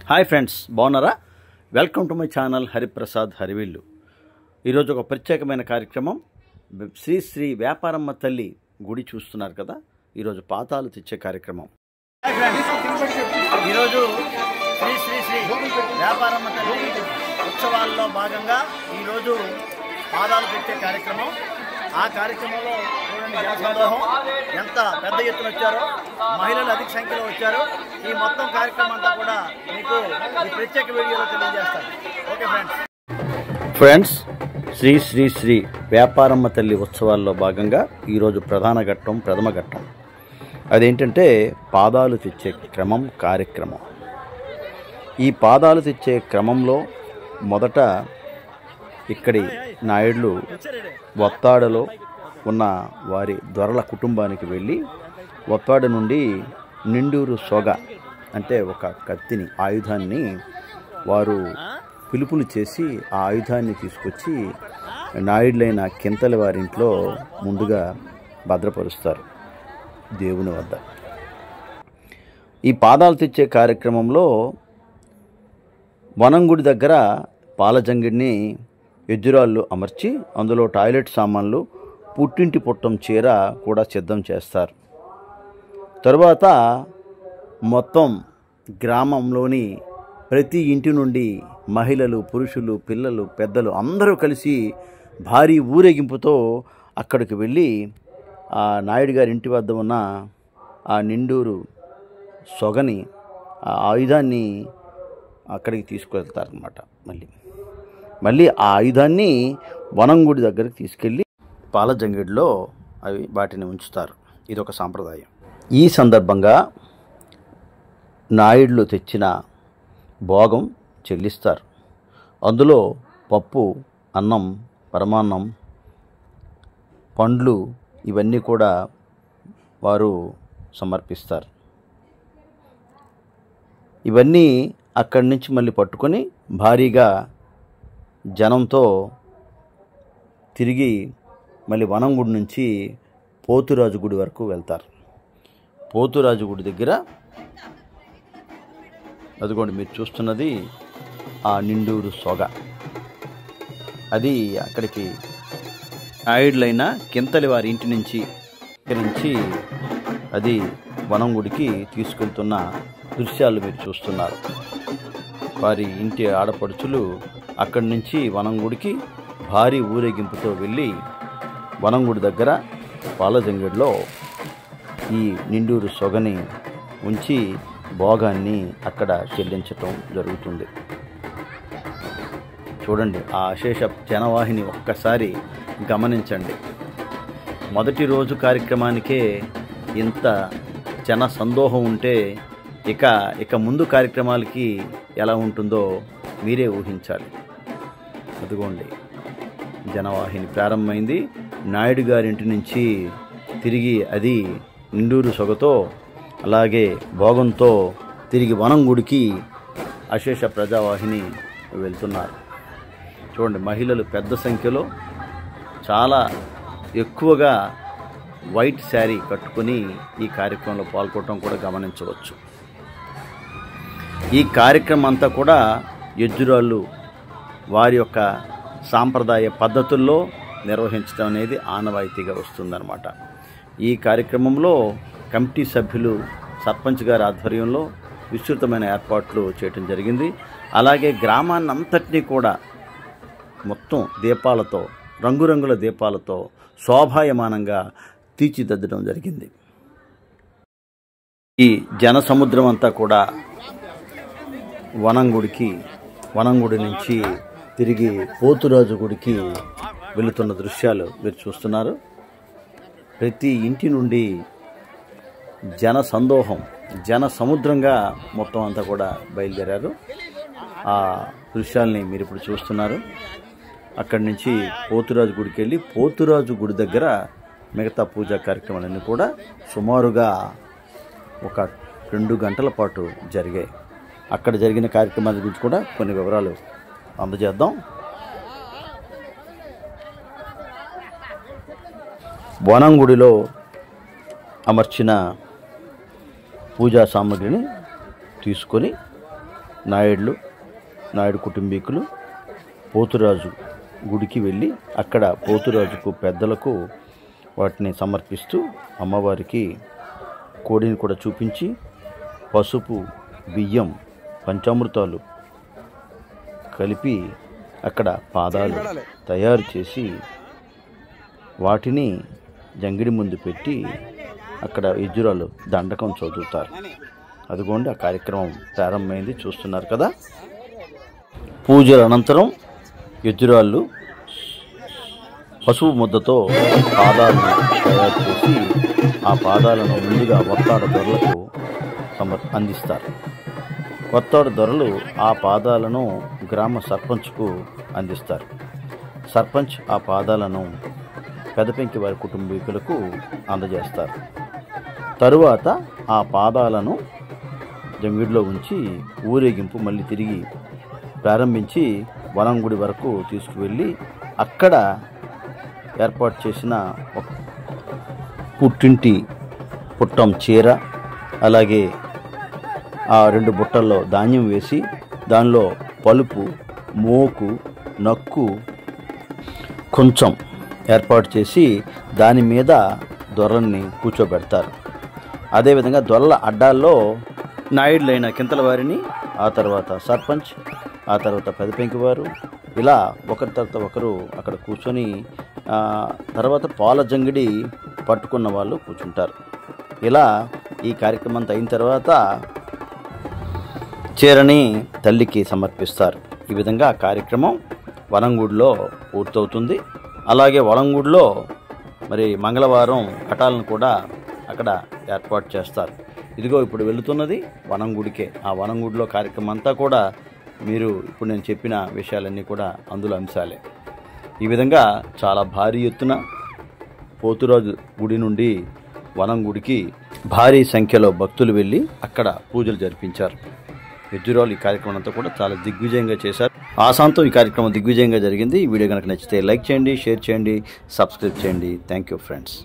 Hi friends, బాగున్నారా? Welcome to my channel Hariprasad హరివిల్లు. ఈరోజు ఒక ప్రత్యేకమైన కార్యక్రమం. శ్రీ శ్రీ వ్యాపారమ్మ తల్లి గుడి చూస్తున్నారు కదా, ఈరోజు పాదాలు తెచ్చే కార్యక్రమం. హాయ్ ఫ్రెండ్స్, ఈరోజు శ్రీ శ్రీ శ్రీ వ్యాపారమ్మ తల్లి ఉత్సవాల్లో భాగంగా ఈరోజు పాదాలు తెచ్చే కార్యక్రమం. ఆ కార్యక్రమంలో చూడండి, జనసందోహం ఎంత పెద్ద ఎత్తున వచ్చారో, మహిళలు అధిక సంఖ్యలో వచ్చారు. ఈ మొత్తం కార్యక్రమం అంతా కూడా మీకు ఈ ప్రత్యేక వీడియోలో తెలియజేస్తాను. ఓకే ఫ్రెండ్స్, శ్రీ శ్రీ శ్రీ వ్యాపారమ్మ తల్లి ఉత్సవాల్లో భాగంగా ఈరోజు ప్రథమ ఘట్టం అదేంటంటే పాదాలు తెచ్చే కార్యక్రమం. ఈ పాదాలు తెచ్చే క్రమంలో మొదట ఇక్కడి నాయుడులు ఒత్తాడలో ఉన్న వారి దొరల కుటుంబానికి వెళ్ళి ఒత్తాడ నుండి నిండూరు సొగ అంటే ఒక కత్తిని, ఆయుధాన్ని వారు పిలుపులు చేసి ఆ ఆయుధాన్ని తీసుకొచ్చి నాయుడులైన కింతల వారింట్లో ముందుగా భద్రపరుస్తారు దేవుని వద్ద. ఈ పాదాలు తెచ్చే కార్యక్రమంలో వనంగుడి దగ్గర పాలజంగిడిని ఎజ్జురాళ్ళు అమర్చి అందులో టాయిలెట్ సామాన్లు, పుట్టింటి పుట్టం చీర కూడా సిద్ధం చేస్తారు. తరువాత మొత్తం గ్రామంలోని ప్రతి ఇంటి నుండి మహిళలు, పురుషులు, పిల్లలు, పెద్దలు అందరూ కలిసి భారీ ఊరేగింపుతో అక్కడికి వెళ్ళి ఆ నాయుడు గారి ఇంటి వద్ద ఉన్న ఆ నిండూరు సొగని, ఆ ఆయుధాన్ని అక్కడికి తీసుకువెళ్తారనమాట. మళ్ళీ ఆ ఆయుధాన్ని వనంగుడి దగ్గరికి తీసుకెళ్ళి పాలజంగిడిలో వాటిని ఉంచుతారు. ఇదొక సాంప్రదాయం. ఈ సందర్భంగా నాయుడులు తెచ్చిన భోగం చెల్లిస్తారు. అందులో పప్పు, అన్నం, పరమాన్నం, పండ్లు ఇవన్నీ కూడా వారు సమర్పిస్తారు. ఇవన్నీ అక్కడి నుంచి మళ్ళీ పట్టుకొని భారీగా జనంతో తిరిగి మళ్ళీ వనంగుడి నుంచి పోతురాజు గుడి వరకు వెళ్తారు. పోతురాజు గుడి దగ్గర అదిగోండి మీరు చూస్తున్నది ఆ నిండూరు సొగ. అది అక్కడికి నాయుడులైన కింతలి వారి ఇంటి నుంచి అది వనంగుడికి తీసుకెళ్తున్న దృశ్యాలు మీరు చూస్తున్నారు. వారి ఇంటి ఆడపడుచులు అక్కడి నుంచి వనంగుడికి భారీ ఊరేగింపుతో వెళ్ళి వనంగుడి దగ్గర పాలజంగిడిలో ఈ నిండూరు సొగని ఉంచి భోగాన్ని అక్కడ చెల్లించటం జరుగుతుంది. చూడండి, ఆ అశేష జనవాహిని ఒక్కసారి గమనించండి. మొదటి రోజు కార్యక్రమానికే ఇంత జన సందోహం ఉంటే ఇక ముందు కార్యక్రమాలకి ఎలా ఉంటుందో మీరే ఊహించాలి. అదిగోండి, జనవాహిని ప్రారంభమైంది. నాయుడు గారింటి నుంచి తిరిగి అది నిండూరు సొగతో అలాగే భోగంతో తిరిగి వనంగుడికి అశేష ప్రజావాహిని వెళ్తున్నారు. చూడండి, మహిళలు పెద్ద సంఖ్యలో చాలా ఎక్కువగా వైట్ శారీ కట్టుకొని ఈ కార్యక్రమంలో పాల్గొనడం కూడా గమనించవచ్చు. ఈ కార్యక్రమం అంతా కూడా ఎజ్జురాళ్ళు వారి యొక్క సాంప్రదాయ పద్ధతుల్లో నిర్వహించడం అనేది ఆనవాయితీగా వస్తుందన్నమాట. ఈ కార్యక్రమంలో కమిటీ సభ్యులు, సర్పంచ్ గారి ఆధ్వర్యంలో విస్తృతమైన ఏర్పాట్లు చేయడం జరిగింది. అలాగే గ్రామాన్ని అంతటినీ కూడా మొత్తం దీపాలతో, రంగురంగుల దీపాలతో శోభాయమానంగా తీర్చిదిద్దడం జరిగింది. ఈ జనసముద్రం అంతా కూడా వనంగుడి నుంచి తిరిగి పోతురాజు గుడికి వెళుతున్న దృశ్యాలు మీరు చూస్తున్నారు. ప్రతి ఇంటి నుండి జన సముద్రంగా మొత్తం అంతా కూడా బయలుదేరారు. ఆ దృశ్యాల్ని మీరు ఇప్పుడు చూస్తున్నారు. అక్కడి నుంచి పోతురాజు గుడికి వెళ్ళి పోతురాజు గుడి దగ్గర మిగతా పూజా కార్యక్రమాలన్నీ కూడా సుమారుగా ఒక 2 గంటల పాటు జరిగాయి. అక్కడ జరిగిన కార్యక్రమాల గురించి కూడా కొన్ని వివరాలు అందజేద్దాం. వనంగుడిలో అమర్చిన పూజా సామాగ్రిని తీసుకొని నాయుడు కుటుంబీకులు పోతురాజు గుడికి వెళ్ళి అక్కడ పోతురాజుకు పెద్దలకు వాటిని సమర్పిస్తూ అమ్మవారికి కోడిని కూడా చూపించి పసుపు, బియ్యం, పంచామృతాలు కలిపి అక్కడ పాదాలు తయారు చేసి వాటిని జంగిడి ముందు పెట్టి అక్కడ యజ్జురాలు దండకం చదువుతారు. అదిగోండి ఆ కార్యక్రమం ప్రారంభమైంది, చూస్తున్నారు కదా. పూజల అనంతరం యజ్జురాళ్ళు పసుపు ముద్దతో పాదాలను తయారు చేసి ఆ పాదాలను ముందుగా వత్తాడ దొరలకు అందిస్తారు. వత్తాడ దొరలు ఆ పాదాలను గ్రామ సర్పంచ్కు అందిస్తారు. సర్పంచ్ ఆ పాదాలను పెదపెంకి వారి కుటుంబీకులకు అందజేస్తారు. తరువాత ఆ పాదాలను జంగిడిలో ఉంచి ఊరేగింపు మళ్ళీ తిరిగి ప్రారంభించి వనంగుడి వరకు తీసుకువెళ్ళి అక్కడ ఏర్పాటు చేసిన పుట్టింటి పుట్టం చీర, అలాగే ఆ 2 బుట్టల్లో ధాన్యం వేసి దానిలో పలుపు, మోకు, నక్కు కొంచెం ఏర్పాటు చేసి దాని మీద దొరల్ని కూర్చోబెడతారు. అదేవిధంగా దొరల అడ్డాల్లో నాయుడులైన కింతల వారిని, ఆ తర్వాత సర్పంచ్, ఆ తర్వాత పెదపెంకి వారు, ఇలా ఒకరి తర్వాత ఒకరు అక్కడ కూర్చొని తర్వాత పాల జంగిడి పట్టుకున్న వాళ్ళు కూర్చుంటారు. ఇలా ఈ కార్యక్రమం అంతా అయిన తర్వాత చీరని తల్లికి సమర్పిస్తారు. ఈ విధంగా ఆ కార్యక్రమం వనంగూడిలో పూర్తవుతుంది. అలాగే వనంగూడిలో మరి మంగళవారం ఘటాలను కూడా అక్కడ ఏర్పాటు చేస్తారు. ఇదిగో ఇప్పుడు వెళుతున్నది వనంగుడికే. ఆ వనంగుడిలో కార్యక్రమం అంతా కూడా మీరు ఇప్పుడు నేను చెప్పిన విషయాలన్నీ కూడా అందులో అంశాలే. ఈ విధంగా చాలా భారీ ఎత్తున పోతురాజు గుడి నుండి వనంగుడికి భారీ సంఖ్యలో భక్తులు వెళ్ళి అక్కడ పూజలు జరిపించారు. యజ్జురాలు ఈ కార్యక్రమం అంతా కూడా చాలా దిగ్విజయంగా చేశారు. ఆశాంతం ఈ కార్యక్రమం దిగ్విజయంగా జరిగింది. ఈ వీడియో కనుక నచ్చితే లైక్ చేయండి, షేర్ చేయండి, సబ్స్క్రైబ్ చేయండి. Thank you friends.